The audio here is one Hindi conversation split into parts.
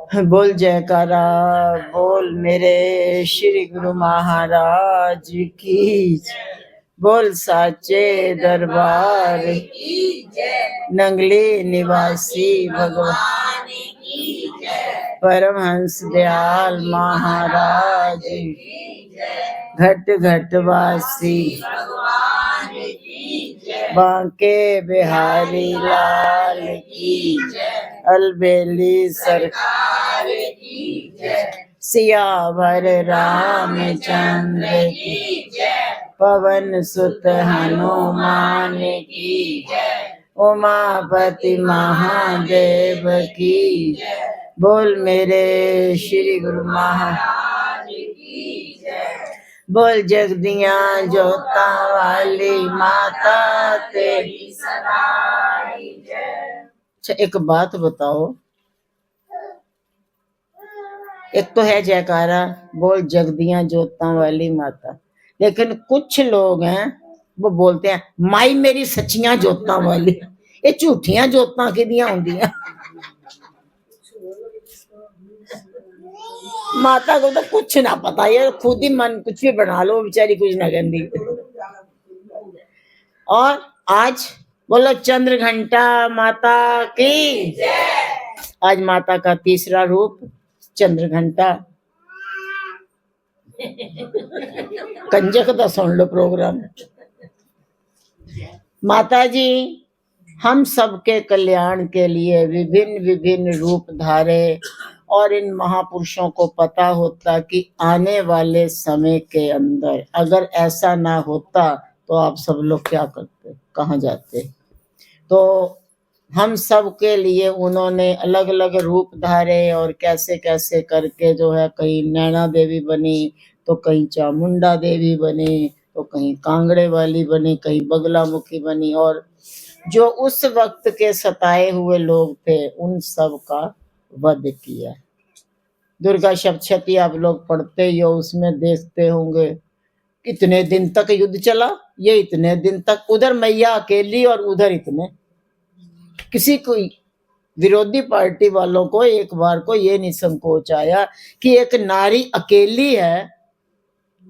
बोल जयकारा, बोल मेरे श्री गुरु महाराज की जय। बोल साचे दरबार की जय। नंगली निवासी भगवान की जय। परमहंस दयाल महाराज की जय। घट घट वासी भगवान की जय। बांके बिहारी लाल की जय। अलबेली सरकार की जय। सियावर रामचंद्र की जय। पवन सुत हनुमान की जय। उमापति महादेव की जय। बोल मेरे श्री गुरु महाराज की जय। बोल जगदिया जोता वाली माता तेरी सदा जय। अच्छा, एक बात बताओ, एक तो है जयकारा बोल जगदियां जोतां वाली माता, लेकिन कुछ लोग हैं वो बोलते हैं माई मेरी सच्चियां जोतां वाली। ये झूठियां जोतां किदियां होंदियां? माता को तो कुछ ना पता, ये खुद ही मन कुछ भी बना लो, बेचारी कुछ ना कहती। और आज बोलो चंद्र घंटा माता की जय। आज माता का तीसरा रूप चंद्र घंटा। कंजक तो सुन लो प्रोग्राम। माता जी हम सबके कल्याण के लिए विभिन्न विभिन्न रूप धारे, और इन महापुरुषों को पता होता कि आने वाले समय के अंदर अगर ऐसा ना होता तो आप सब लोग क्या करते, कहाँ जाते। तो हम सब के लिए उन्होंने अलग अलग रूप धारे, और कैसे कैसे करके जो है कहीं नैना देवी बनी, तो कहीं चामुंडा देवी बनी, तो कहीं कांगड़े वाली बनी, कहीं बगलामुखी बनी, और जो उस वक्त के सताए हुए लोग थे उन सब का वध किया। दुर्गा सप्तशती आप लोग पढ़ते ही हो, उसमें देखते होंगे कितने दिन तक युद्ध चला। ये इतने दिन तक उधर मैया अकेली और उधर इतने, किसी को विरोधी पार्टी वालों को एक बार को ये नहीं संकोच आया कि एक नारी अकेली है,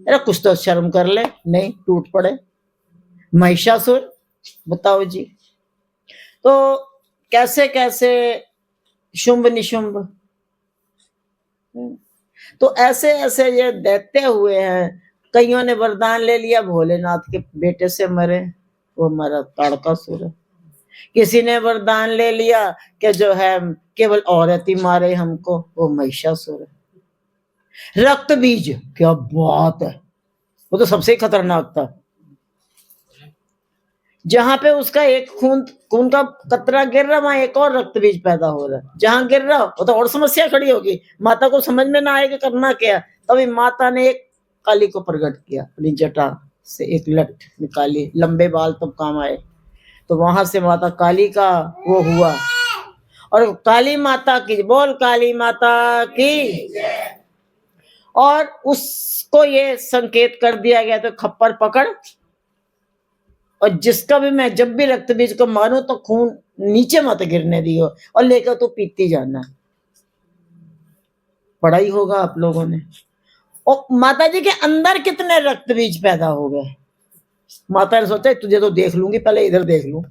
अरे कुछ तो शर्म कर ले, नहीं टूट पड़े। महिषासुर, बताओ जी। तो कैसे कैसे शुंभ निशुंभ, तो ऐसे ऐसे ये दैत्य हुए हैं। कईयों ने वरदान ले लिया भोलेनाथ के बेटे से मरे, वो हमारा ताड़कासुर है। किसी ने वरदान ले लिया कि जो है केवल औरत ही मारे हमको, वो महिषासुर है। रक्त बीज, क्या बात है, वो तो सबसे खतरनाक था। जहां पे उसका एक खून का कतरा गिर रहा, वहां एक और रक्त बीज पैदा हो रहा है। जहां गिर रहा वो तो और समस्या खड़ी होगी, माता को समझ में ना आएगा करना क्या। तभी माता ने एक काली को प्रकट किया, अपनी जटा से एक लठ निकाली, लंबे बाल तब काम आए। तो वहां से माता काली का वो हुआ, और काली माता की बोल, काली माता की। और उसको ये संकेत कर दिया गया तो खप्पर पकड़, और जिसका भी मैं जब भी रक्त बीज को मारूं तो खून नीचे मत गिरने दियो, और लेकर तो पीती जाना। पढ़ा ही होगा आप लोगों ने। और माता जी के अंदर कितने रक्त बीज पैदा हो गए। माता ने सोचा तुझे तो देख लूंगी, पहले इधर देख लूं।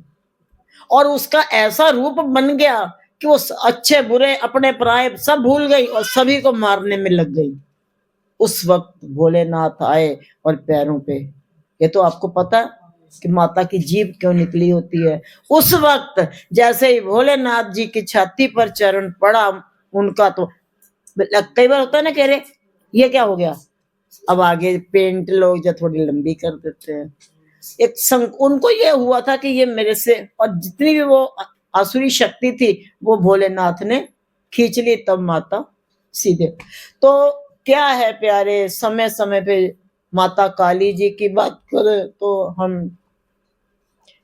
और उसका ऐसा रूप बन गया कि वो अच्छे बुरे अपने पराये सब भूल गई और सभी को मारने में लग गई। उस वक्त भोलेनाथ आए और पैरों पे, ये तो आपको पता कि माता की जीभ क्यों निकली होती है। उस वक्त जैसे ही भोलेनाथ जी की छाती पर चरण पड़ा उनका, तो कई बार होता है ना, कह रहे ये क्या हो गया, अब आगे पेंट लोग जो थोड़ी लंबी कर देते हैं। उनको ये हुआ था कि ये मेरे से, और जितनी भी वो आसुरी शक्ति थी वो भोलेनाथ ने खींच ली, तब माता सीधे। तो क्या है प्यारे, समय समय पे माता काली जी की बात करें तो हम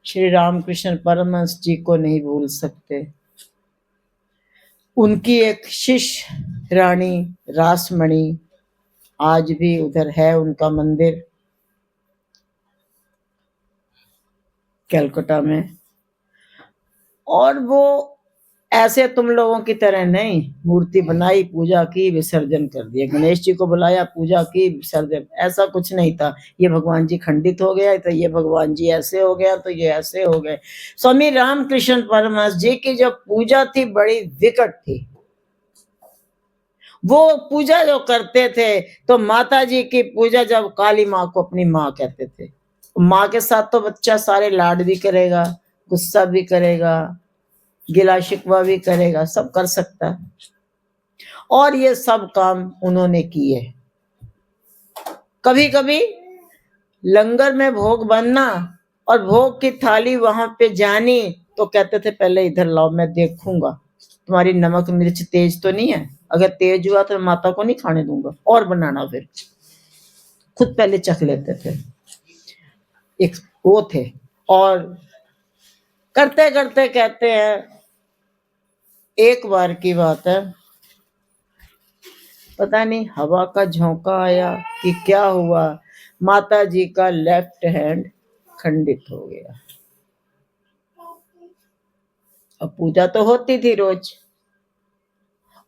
श्री रामकृष्ण परमहंस जी को नहीं भूल सकते। उनकी एक शिष्य रानी रासमणि आज भी उधर है, उनका मंदिर कलकत्ता में। और वो ऐसे तुम लोगों की तरह नहीं, मूर्ति बनाई, पूजा की, विसर्जन कर दिया। गणेश जी को बुलाया, पूजा की, विसर्जन, ऐसा कुछ नहीं था। ये भगवान जी खंडित हो गया तो ये भगवान जी ऐसे हो गया तो ये ऐसे हो गए। स्वामी रामकृष्ण परमहंस जी की जो पूजा थी बड़ी विकट थी। वो पूजा जो करते थे तो माता जी की पूजा, जब काली माँ को अपनी माँ कहते थे, माँ के साथ तो बच्चा सारे लाड भी करेगा, गुस्सा भी करेगा, गिला शिकवा भी करेगा, सब कर सकता है। और ये सब काम उन्होंने किए। कभी कभी लंगर में भोग बनना और भोग की थाली वहां पे जानी तो कहते थे पहले इधर लाओ, मैं देखूंगा तुम्हारी नमक मिर्च तेज तो नहीं है, अगर तेज हुआ तो माता को नहीं खाने दूंगा, और बनाना। फिर खुद पहले चख लेते थे, एक वो थे। और करते करते कहते हैं एक बार की बात है, पता नहीं हवा का झोंका आया कि क्या हुआ, माता जी का लेफ्ट हैंड खंडित हो गया। अब पूजा तो होती थी रोज,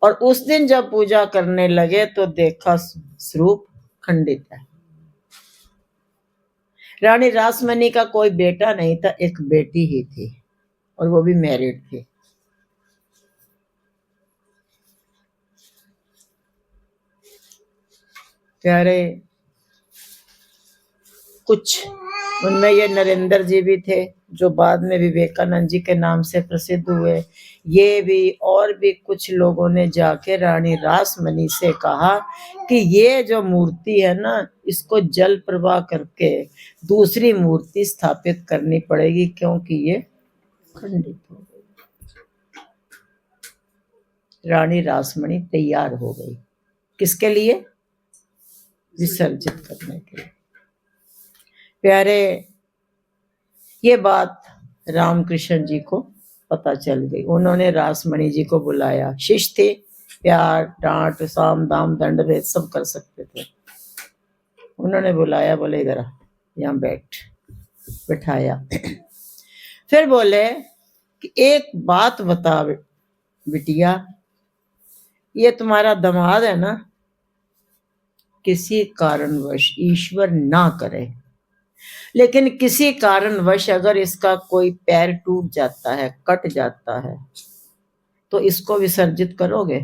और उस दिन जब पूजा करने लगे तो देखा स्वरूप खंडित है। रानी रासमणी का कोई बेटा नहीं था, एक बेटी ही थी, और वो भी मैरिड थी। प्यारे, कुछ उनमें ये नरेंद्र जी भी थे जो बाद में विवेकानंद जी के नाम से प्रसिद्ध हुए। ये भी और भी कुछ लोगों ने जाके रानी रासमणी से कहा कि ये जो मूर्ति है ना, इसको जल प्रवाह करके दूसरी मूर्ति स्थापित करनी पड़ेगी, क्योंकि ये खंडित हो गई। रानी रासमणी तैयार हो गई, किसके लिए? विसर्जित करने के लिए। प्यारे, ये बात रामकृष्ण जी को पता चल गई। उन्होंने रासमणी जी को बुलाया, शिष्य थे, प्यार डांट साम दाम दंड भेद सब कर सकते थे। उन्होंने बुलाया, बोले इधर यहाँ बैठाया। फिर बोले कि एक बात बता बिटिया, ये तुम्हारा दामाद है ना, किसी कारणवश ईश्वर ना करे, लेकिन किसी कारणवश अगर इसका कोई पैर टूट जाता है, कट जाता है, तो इसको विसर्जित करोगे?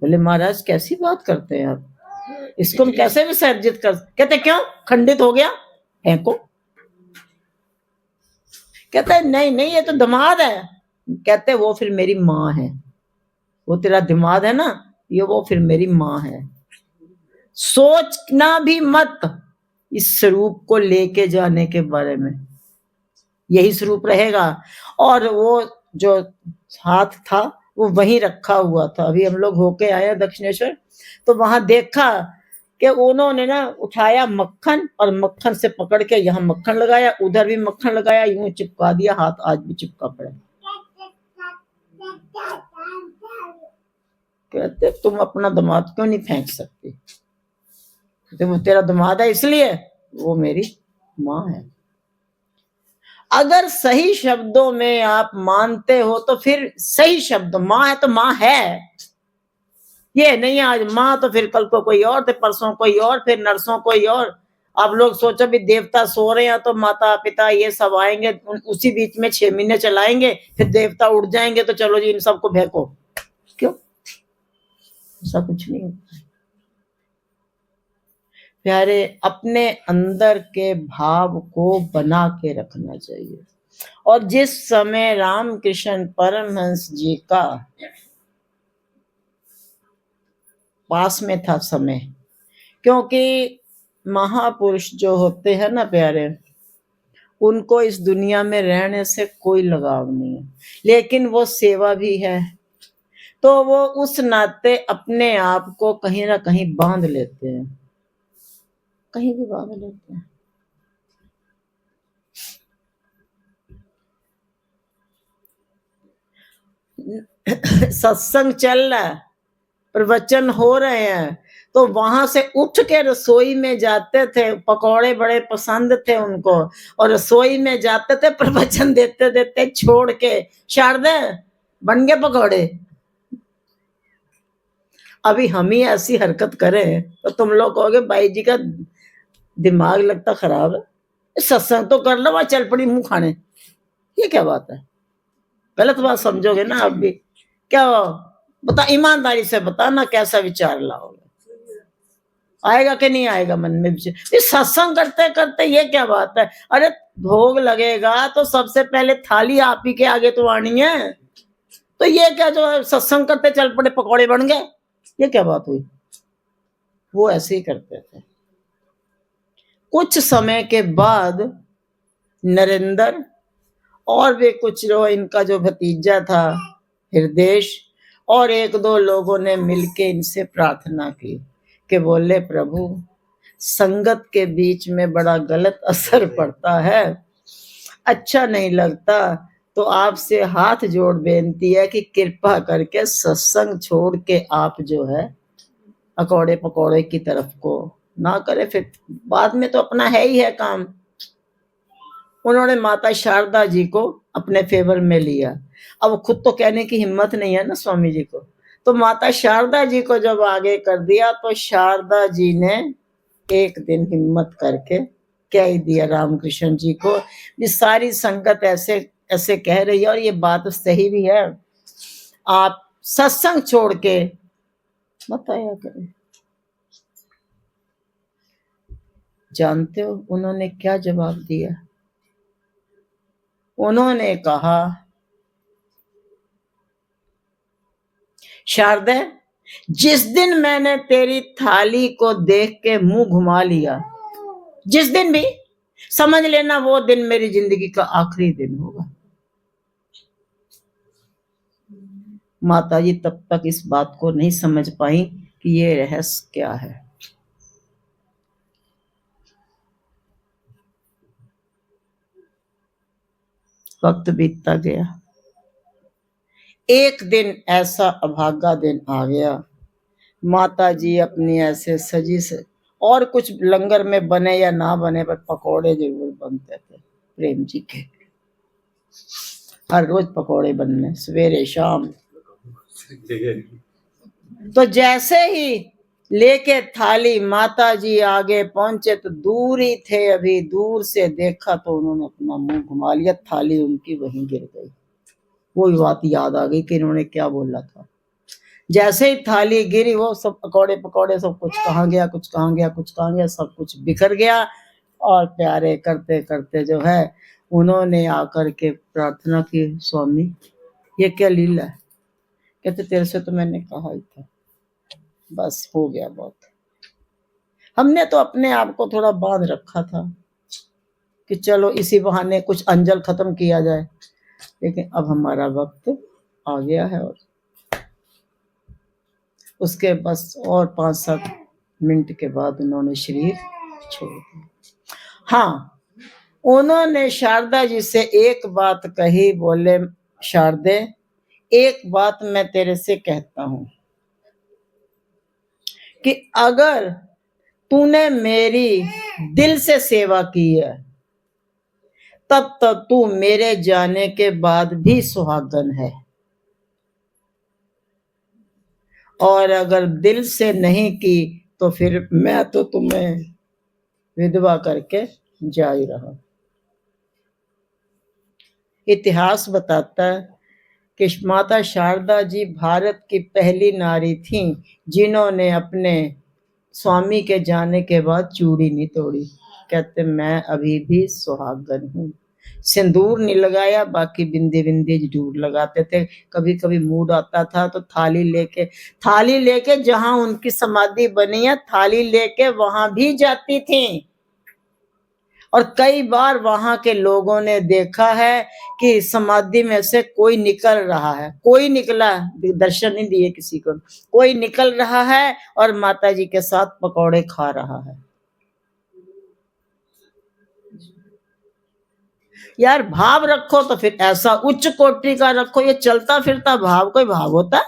बोले महाराज कैसी बात करते हैं आप, इसको हम कैसे विसर्जित कर? कहते क्यों, खंडित हो गया, फेंको। कहते नहीं नहीं, ये तो दामाद है। कहते वो फिर मेरी माँ है, वो तेरा दामाद है ना, ये वो फिर मेरी माँ है। सोचना भी मत इस स्वरूप को लेके जाने के बारे में, यही स्वरूप रहेगा। और वो जो हाथ था वो वहीं रखा हुआ था। अभी हम लोग होके आए दक्षिणेश्वर, तो वहां देखा कि उन्होंने ना उठाया मक्खन, और मक्खन से पकड़ के यहाँ मक्खन लगाया, उधर भी मक्खन लगाया, यूं चिपका दिया, हाथ आज भी चिपका पड़ा। कहते तुम अपना दामाद क्यों नहीं फेंक सकती? कहते वो तेरा दामाद है इसलिए, वो मेरी माँ है। अगर सही शब्दों में आप मानते हो तो फिर सही शब्द, माँ है तो माँ है। ये नहीं आज माँ तो फिर कल को कोई और, थे परसों कोई और, फिर नरसों कोई और। आप लोग सोचो भी देवता सो रहे हैं तो माता पिता ये सब आएंगे, उसी बीच में 6 महीने चलाएंगे, फिर देवता उठ जाएंगे तो चलो जी इन सबको फेंको। क्यों? ऐसा कुछ नहीं होता। प्यारे, अपने अंदर के भाव को बना के रखना चाहिए। और जिस समय रामकृष्ण परमहंस जी का पास में था समय, क्योंकि महापुरुष जो होते हैं ना प्यारे, उनको इस दुनिया में रहने से कोई लगाव नहीं है, लेकिन वो सेवा भी है, तो वो उस नाते अपने आप को कहीं ना कहीं बांध लेते हैं, कहीं भी बांध लेते हैं। सत्संग चल रहा है, प्रवचन हो रहे हैं, तो वहां से उठ के रसोई में जाते थे, पकौड़े बड़े पसंद थे उनको, और रसोई में जाते थे, प्रवचन देते देते छोड़ के, शारदा बन गए पकौड़े। अभी हम ही ऐसी हरकत करें तो तुम लोग कहोगे भाई जी का दिमाग लगता खराब है, सत्संग तो कर लो, वहां चल पड़ी मुंह खाने। ये क्या बात है? गलत बात समझोगे ना आप भी। क्या बता, ईमानदारी से बताना कैसा विचार लाओगे, आएगा कि नहीं आएगा मन में विचार? ये सत्संग करते करते ये क्या बात है? अरे भोग लगेगा तो सबसे पहले थाली आप ही के आगे तो आनी है, तो ये क्या जो है सत्संग करते चल पड़े पकौड़े बन गए, ये क्या बात हुई? वो ऐसे ही करते थे। कुछ समय के बाद नरेंद्र और वे कुछ जो इनका जो भतीजा था हृदय और एक दो लोगों ने मिलके इनसे प्रार्थना की कि बोले प्रभु संगत के बीच में बड़ा गलत असर पड़ता है, अच्छा नहीं लगता, तो आपसे हाथ जोड़ बेनती है कि कृपा करके सत्संग छोड़ के आप जो है अकौड़े पकौड़े की तरफ को ना करे, फिर बाद में तो अपना है ही है काम। उन्होंने माता शारदा जी को अपने फेवर में लिया। अब खुद तो कहने की हिम्मत नहीं है ना स्वामी जी को, तो माता शारदा जी को जब आगे कर दिया तो शारदा जी ने एक दिन हिम्मत करके कह ही दिया रामकृष्ण जी को, ये सारी संगत ऐसे ऐसे कह रही है और ये बात सही भी है, आप सत्संग छोड़ के मत आया करें। जानते हो उन्होंने क्या जवाब दिया? उन्होंने कहा शारदा जिस दिन मैंने तेरी थाली को देख के मुंह घुमा लिया, जिस दिन भी, समझ लेना वो दिन मेरी जिंदगी का आखिरी दिन होगा। माता जी तब तक इस बात को नहीं समझ पाई कि ये रहस्य क्या है। वक्त बीतता गया, एक दिन ऐसा अभागा दिन आ गया, माता जी अपनी ऐसे सजी से, और कुछ लंगर में बने या ना बने पर पकोड़े जरूर बनते थे प्रेम जी के, हर रोज पकोड़े बनने सवेरे शाम। तो जैसे ही लेके थाली माता जी आगे पहुंचे तो दूर ही थे, अभी दूर से देखा तो उन्होंने अपना मुंह घुमा लिया, थाली उनकी वहीं गिर गई। वो बात याद आ गई कि इन्होंने क्या बोला था। जैसे ही थाली गिरी वो सब पकौड़े पकौड़े सब कुछ कहाँ गया, कुछ कहाँ गया, कुछ कहाँ गया, सब कुछ बिखर गया। और प्यारे करते करते जो है उन्होंने आकर के प्रार्थना की, स्वामी ये क्या लीला है? कहते तेरे से तो मैंने कहा ही था, बस हो गया बहुत। हमने तो अपने आप को थोड़ा बांध रखा था कि चलो इसी बहाने कुछ अंजल खत्म किया जाए, लेकिन अब हमारा वक्त आ गया है और उसके बस और 5-7 मिनट के बाद उन्होंने शरीर छोड़ दिया। हाँ, उन्होंने शारदा जी से एक बात कही, बोले शारदे एक बात मैं तेरे से कहता हूं कि अगर तूने मेरी दिल से सेवा की है तब तक तू मेरे जाने के बाद भी सुहागन है, और अगर दिल से नहीं की तो फिर मैं तो तुम्हें विधवा करके जा ही रहा। इतिहास बताता है कि माता शारदा जी भारत की पहली नारी थीं जिन्होंने अपने स्वामी के जाने के बाद चूड़ी नहीं तोड़ी। कहते मैं अभी भी सुहागन हूँ, सिंदूर नहीं लगाया, बाकी बिंदी बिंदी जरूर लगाते थे। कभी कभी मूड आता था तो थाली लेके जहां उनकी समाधि बनी है थाली लेके वहां भी जाती थी। और कई बार वहां के लोगों ने देखा है कि समाधि में से कोई निकल रहा है, कोई निकला, दर्शन नहीं दिए किसी को, कोई निकल रहा है और माता जी के साथ पकौड़े खा रहा है। यार भाव रखो तो फिर ऐसा उच्च कोटि का रखो, ये चलता फिरता भाव कोई भाव होता है?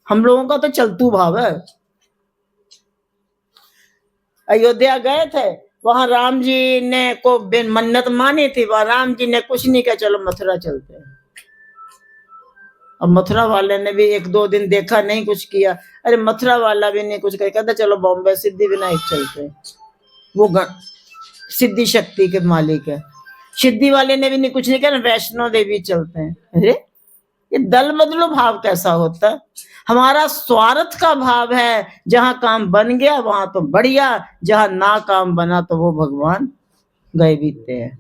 हम लोगों का तो चलतू भाव है। अयोध्या गए थे, वहां राम जी ने को मन्नत मानी थी, वहां राम जी ने कुछ नहीं किया, चलो मथुरा चलते हैं। और मथुरा वाले ने भी 1-2 दिन देखा, नहीं कुछ किया। अरे मथुरा वाला भी नहीं कुछ किया, कहता चलो बॉम्बे सिद्धि विनायक चलते हैं, वो सिद्धि शक्ति के मालिक है। सिद्धि वाले ने भी नहीं कुछ नहीं किया, वैष्णो देवी चलते हैं। अरे ये दल बदलो भाव कैसा होता है? हमारा स्वार्थ का भाव है, जहां काम बन गया वहां तो बढ़िया, जहां ना काम बना तो वो भगवान गए बीते हैं।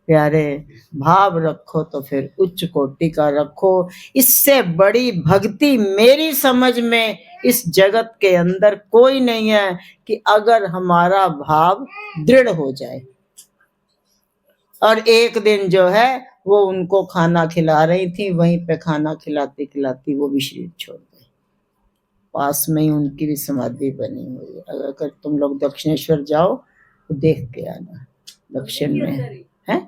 प्यारे, भाव रखो तो फिर उच्च कोटि का रखो। इससे बड़ी भक्ति मेरी समझ में इस जगत के अंदर कोई नहीं है कि अगर हमारा भाव दृढ़ हो जाए। और एक दिन जो है वो उनको खाना खिला रही थी, वहीं पे खाना खिलाती खिलाती वो भी शरीर छोड़ गई। पास में ही उनकी भी समाधि बनी हुई है। अगर तुम लोग दक्षिणेश्वर जाओ तो देख के आना, दक्षिण में है।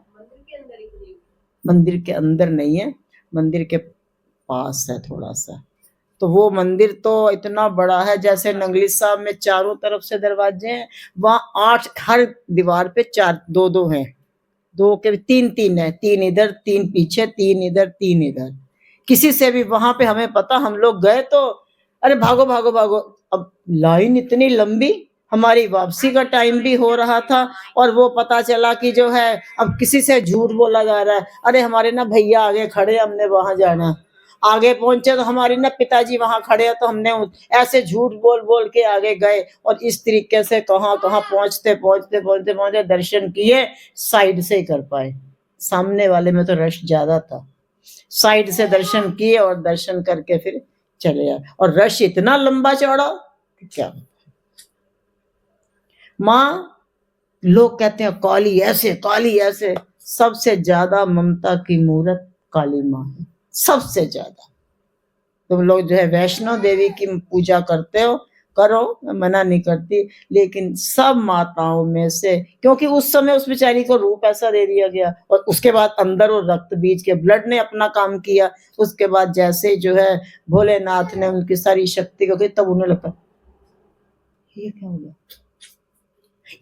मंदिर के अंदर नहीं है, मंदिर के पास है थोड़ा सा। तो वो मंदिर तो इतना बड़ा है, जैसे नंगली साहब में चारों तरफ से दरवाजे हैं, वहां 8 हर दीवार पे 4 2 हैं, 2 के 3 है, 3 इधर 3 पीछे, 3 इधर 3 इधर। किसी से भी वहां पे हमें पता, हम लोग गए तो अरे भागो भागो भागो। अब लाइन इतनी लंबी, हमारी वापसी का टाइम भी हो रहा था और वो पता चला कि जो है अब किसी से झूठ बोला जा रहा है। अरे हमारे ना भैया आगे खड़े, हमने वहां जाना। आगे पहुंचे तो हमारी ना पिताजी वहां खड़े हैं, तो हमने ऐसे झूठ बोल बोल के आगे गए और इस तरीके से कहां कहां पहुंचते पहुंचते पहुंचते पहुंचते दर्शन किए। साइड से ही कर पाए, सामने वाले में तो रश ज्यादा था। साइड से दर्शन किए और दर्शन करके फिर चले आए। और रश इतना लंबा चौड़ा क्या, माँ लोग कहते हैं काली ऐसे काली ऐसे, सबसे ज्यादा ममता की मूर्त काली माँ है, सबसे ज्यादा। तुम लोग जो है वैष्णो देवी की पूजा करते हो, करो, मैं मना नहीं करती, लेकिन सब माताओं में से, क्योंकि उस समय उस बेचारी को रूप ऐसा दे दिया गया और उसके बाद अंदर वो रक्त बीज के ब्लड ने अपना काम किया। उसके बाद जैसे जो है भोलेनाथ ने उनकी सारी शक्ति को की, तब उन्हें लगता ये क्या हो गया,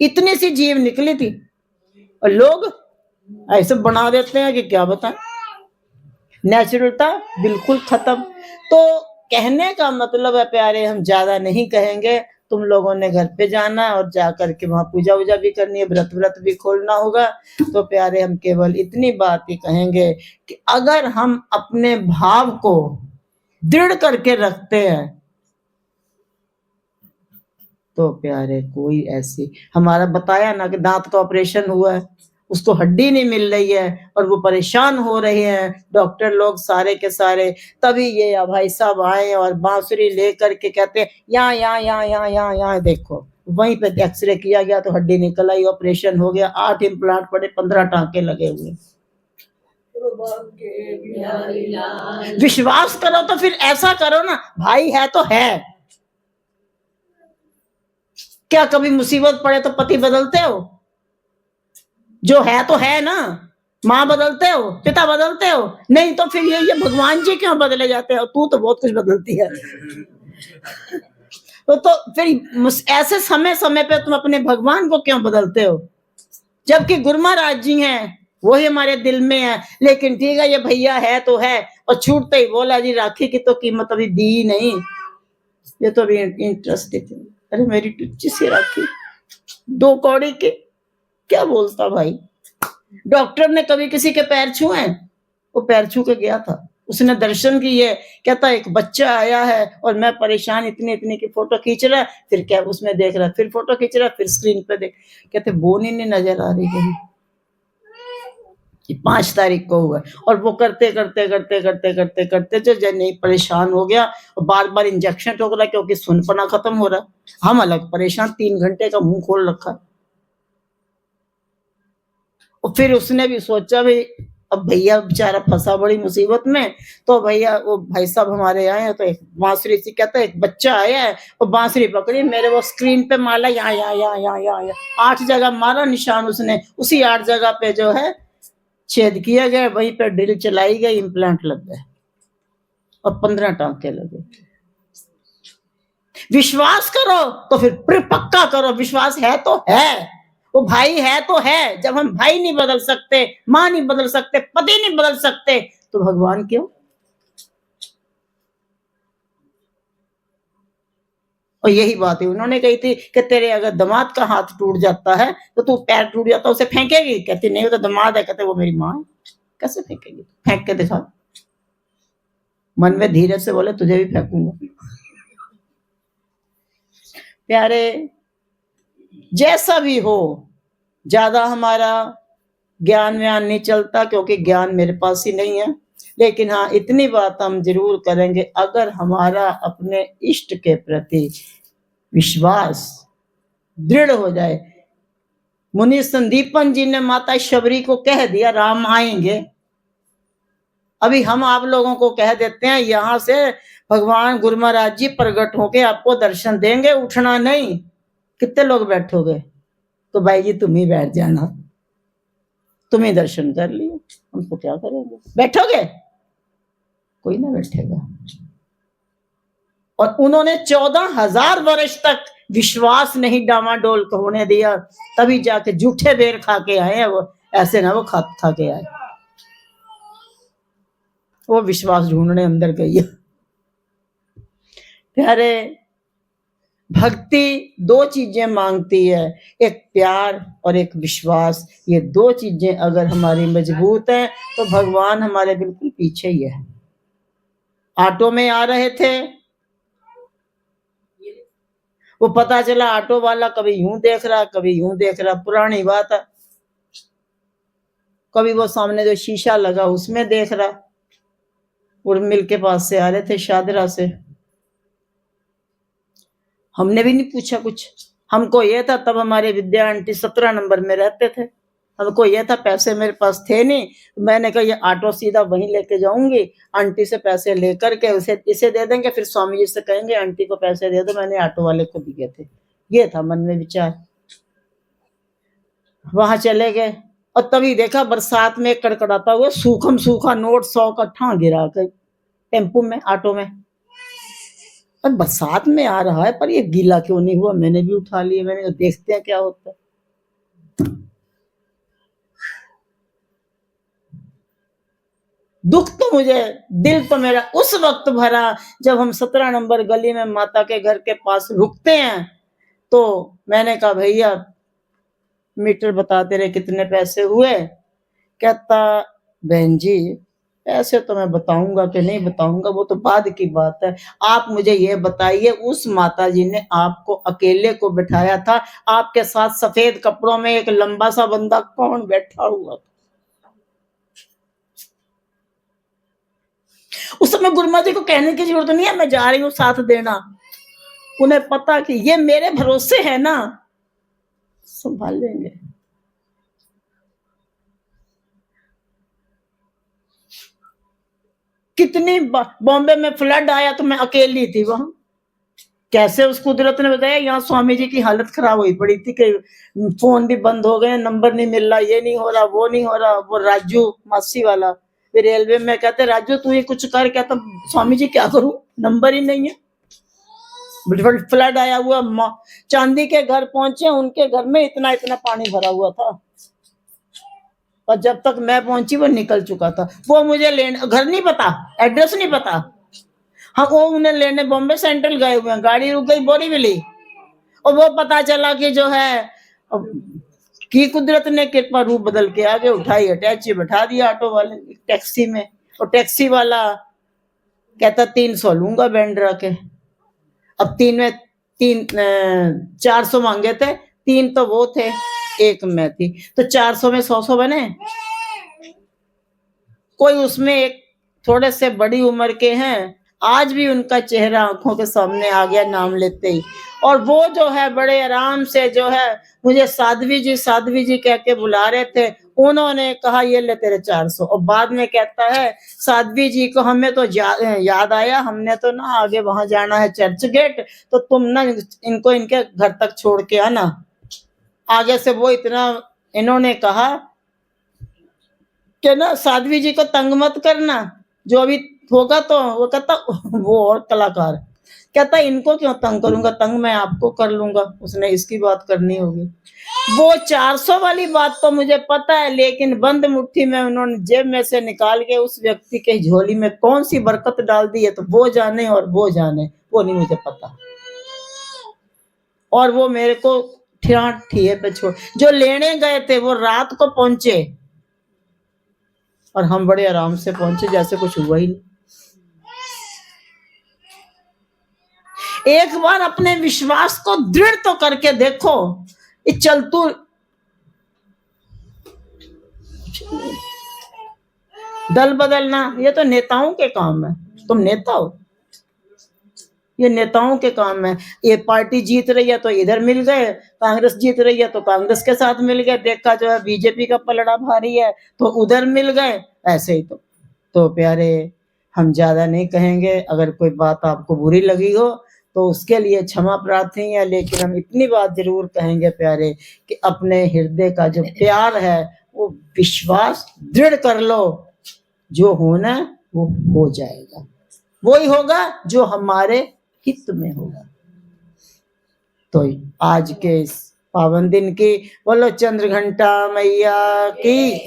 इतनी सी जीव निकली थी और लोग ऐसे बना देते हैं कि क्या बताएं, नेचुरलता बिल्कुल खत्म। तो कहने का मतलब है प्यारे, हम ज्यादा नहीं कहेंगे, तुम लोगों ने घर पे जाना और जा करके वहां पूजा वूजा भी करनी है, व्रत भी खोलना होगा। तो प्यारे, हम केवल इतनी बात ही कहेंगे कि अगर हम अपने भाव को दृढ़ करके रखते हैं तो प्यारे कोई ऐसी, हमारा बताया ना कि दांत का ऑपरेशन हुआ है, उसको हड्डी नहीं मिल रही है और वो परेशान हो रहे हैं डॉक्टर लोग सारे के सारे। तभी ये भाई साहब आए और बांसुरी लेकर के कहते हैं यहाँ यहाँ यहाँ यहाँ यहाँ यहाँ देखो। वहीं पे एक्सरे किया गया तो हड्डी निकल आई, ऑपरेशन हो गया, 8 इम्प्लांट पड़े, 15 टांके लगे हुए। विश्वास करो तो फिर ऐसा करो ना, भाई है तो है। क्या कभी मुसीबत पड़े तो पति बदलते हो? जो है तो है ना। माँ बदलते हो, पिता बदलते हो? नहीं तो फिर ये भगवान जी क्यों बदले जाते हो? तू तो बहुत कुछ बदलती है। तो फिर ऐसे समय समय पे तुम अपने भगवान को क्यों बदलते हो? जबकि गुरु महाराज जी हैं, वही हमारे दिल में है। लेकिन ठीक है, ये भैया है तो है, और छूटते ही बोला जी राखी की तो कीमत अभी दी ही नहीं, ये तो अभी इंटरेस्टेड। अरे मेरी टुच्ची सी राखी 2 कौड़ी के, क्या बोलता भाई। डॉक्टर ने कभी किसी के पैर छुए? वो पैर छू के गया था, उसने दर्शन किए, कहता एक बच्चा आया है और मैं परेशान, इतनी इतनी की फोटो खींच रहा है, फिर क्या उसमें देख रहा है, फिर फोटो खींच रहा है, फिर स्क्रीन पे देख, कहते बोन ही नहीं नजर आ रही कहीं। 5 तारीख को हुआ और वो करते करते करते करते करते करते जो नहीं परेशान हो गया और बार बार इंजेक्शन ठोक रहा, क्योंकि सुनपना खत्म हो रहा। हम अलग परेशान, 3 घंटे का मुंह खोल रखा। और फिर उसने भी सोचा भी अब भैया बेचारा फंसा बड़ी मुसीबत में, तो भैया वो भाई साहब हमारे आए तो एक बांसुरी से, कहता है एक बच्चा आया है, और बांसुरी पकड़ी, मेरे वो स्क्रीन पे माला यहाँ यहाँ यहाँ यहाँ यहाँ 8 जगह मारा निशान उसने, उसी 8 जगह पे जो है छेद किया गया, वहीं पे ड्रिल चलाई गई, इम्प्लांट लग गए और 15 टांके लगे। विश्वास करो तो फिर पक्का करो, विश्वास है तो है, वो भाई है तो है। जब हम भाई नहीं बदल सकते, माँ नहीं बदल सकते, पति नहीं बदल सकते, तो भगवान क्यों? और यही बात है उन्होंने कही थी कि तेरे अगर दामाद का हाथ टूट जाता है तो तू पैर टूट जाता है उसे फेंकेगी? कहती नहीं वो तो दामाद है। कहते वो मेरी माँ है, कैसे फेंकेगी? फेंक के दिखा। मन में धीरे से बोले तुझे भी फेंकूंगा। प्यारे, जैसा भी हो, ज्यादा हमारा ज्ञान व्यान नहीं चलता क्योंकि ज्ञान मेरे पास ही नहीं है, लेकिन हाँ इतनी बात हम जरूर करेंगे, अगर हमारा अपने इष्ट के प्रति विश्वास दृढ़ हो जाए। मुनि संदीपन जी ने माता शबरी को कह दिया राम आएंगे, अभी हम आप लोगों को कह देते हैं यहाँ से भगवान गुरु महाराज जी प्रकट होके आपको दर्शन देंगे, उठना नहीं। कितने लोग बैठोगे? तो भाई जी तुम ही बैठ जाना, तुम ही दर्शन कर लियो, हम तो क्या करेंगे? बैठोगे? कोई ना बैठेगा। और उन्होंने 14,000 वर्ष तक विश्वास नहीं डामाडोल होने दिया, तभी जाके जूठे बेर खा के आए हैं वो, ऐसे ना वो खा के आए। वो विश्वास ढूंढने अंदर गई है। प्यारे, भक्ति दो चीजें मांगती है, एक प्यार और एक विश्वास। ये दो चीजें अगर हमारी मजबूत हैं तो भगवान हमारे बिल्कुल पीछे ही है। ऑटो में आ रहे थे, वो पता चला ऑटो वाला कभी यूं देख रहा कभी यूं देख रहा, पुरानी बात है। कभी वो सामने जो शीशा लगा उसमें देख रहा। उर्मिल के पास से आ रहे थे शादरा से, हमने भी नहीं पूछा कुछ। हमको ये था, तब हमारे विद्या आंटी 17 नंबर में रहते थे, हमको ये था पैसे मेरे पास थे नहीं, मैंने कहा ये ऑटो सीधा वहीं लेके जाऊंगी, आंटी से पैसे लेकर के इसे दे देंगे, फिर स्वामी जी से कहेंगे आंटी को पैसे दे दो, मैंने ऑटो वाले को दिए थे। ये था मन में विचार। वहां चले गए और तभी देखा बरसात में कड़कड़ाता हुआ सूखा नोट 100 का ठा गिरा कर टेम्पो में, ऑटो में। और बरसात में आ रहा है पर ये गीला क्यों नहीं हुआ? मैंने भी उठा लिया, मैंने कहा देखते हैं क्या होता है। दुख तो मुझे, दिल तो मेरा उस वक्त भरा जब हम 17 नंबर गली में माता के घर के पास रुकते हैं, तो मैंने कहा भैया मीटर बताते रहे कितने पैसे हुए? कहता बहन जी पैसे तो मैं बताऊंगा कि नहीं बताऊंगा वो तो बाद की बात है, आप मुझे ये बताइए उस माता जी ने आपको अकेले को बिठाया था, आपके साथ सफेद कपड़ों में एक लंबा सा बंदा कौन बैठा हुआ था? उस समय गुरुमा जी को कहने की जरूरत नहीं है मैं जा रही हूँ साथ देना, उन्हें पता कि ये मेरे भरोसे है ना, संभाल लेंगे। कितनी बॉम्बे में फ्लड आया तो मैं अकेली थी वहां, कैसे उस कुदरत ने बताया। यहाँ स्वामी जी की हालत खराब हुई पड़ी थी कि फोन भी बंद हो गए, नंबर नहीं मिल रहा, ये नहीं हो रहा वो नहीं हो रहा। वो राजू मासी वाला फिर रेलवे में कहते राजू तू ये कुछ कर, क्या? तो स्वामी जी क्या करूं, नंबर ही नहीं है। फ्लड आया हुआ, चांदी के घर पहुंचे, उनके घर में इतना इतना पानी भरा हुआ था और जब तक मैं पहुंची वो निकल चुका था। वो मुझे लेने, घर नहीं पता, एड्रेस नहीं पता, हाँ वो उन्हें लेने बॉम्बे सेंट्रल गए हुए हैं, गाड़ी रुक गई बोरीवली, और वो पता चला कि जो है की कुदरत ने कृपा रूप बदल के आगे उठाई, अटैची बैठा दिया ऑटो वाले टैक्सी में, और टैक्सी वाला कहता 300 लूंगा बैंड्रा के। अब 400 मांगे थे, 3 तो वो थे 1 मैं थी, तो 400 में 100 बने। कोई उसमें एक थोड़े से बड़ी उम्र के हैं, आज भी उनका चेहरा आंखों के सामने आ गया नाम लेते ही, और वो जो है बड़े आराम से जो है मुझे साध्वी जी कह के बुला रहे थे। उन्होंने कहा ये ले तेरे 400, और बाद में कहता है साध्वी जी को हमें तो याद आया, हमने तो ना आगे वहां जाना है चर्च गेट, तो तुम ना इनको इनके घर तक छोड़ के आना। आगे से वो इतना इन्होंने कहा कि ना साध्वी जी को तंग मत करना, जो अभी होगा। तो वो कहता वो और कलाकार कहता इनको क्यों तंग करूंगा, तंग मैं आपको कर लूंगा, उसने इसकी बात करनी होगी। वो 400 वाली बात तो मुझे पता है, लेकिन बंद मुट्ठी में उन्होंने जेब में से निकाल के उस व्यक्ति के झोली में कौन सी बरकत डाल दी है तो वो जाने, और वो जाने, वो नहीं मुझे पता। और वो मेरे को ठिये पे छोड़, जो लेने गए थे वो रात को पहुंचे और हम बड़े आराम से पहुंचे जैसे कुछ हुआ ही नहीं। एक बार अपने विश्वास को दृढ़ तो करके देखो, ये चलतू दल बदलना ये तो नेताओं के काम है। तुम नेता हो, ये नेताओं के काम है। ये पार्टी जीत रही है तो इधर मिल गए, कांग्रेस जीत रही है तो कांग्रेस के साथ मिल गए, देखा जो है बीजेपी का पलड़ा भारी है तो उधर मिल गए, ऐसे ही। तो प्यारे, हम ज्यादा नहीं कहेंगे, अगर कोई बात आपको बुरी लगी हो तो उसके लिए क्षमा प्रार्थी है, लेकिन हम इतनी बात जरूर कहेंगे प्यारे कि अपने हृदय का जो प्यार है वो विश्वास दृढ़ कर लो, जो होना वो हो जाएगा, वही होगा जो हमारे हित में होगा। तो आज के इस पावन दिन की बोलो चंद्रघंटा मैया की।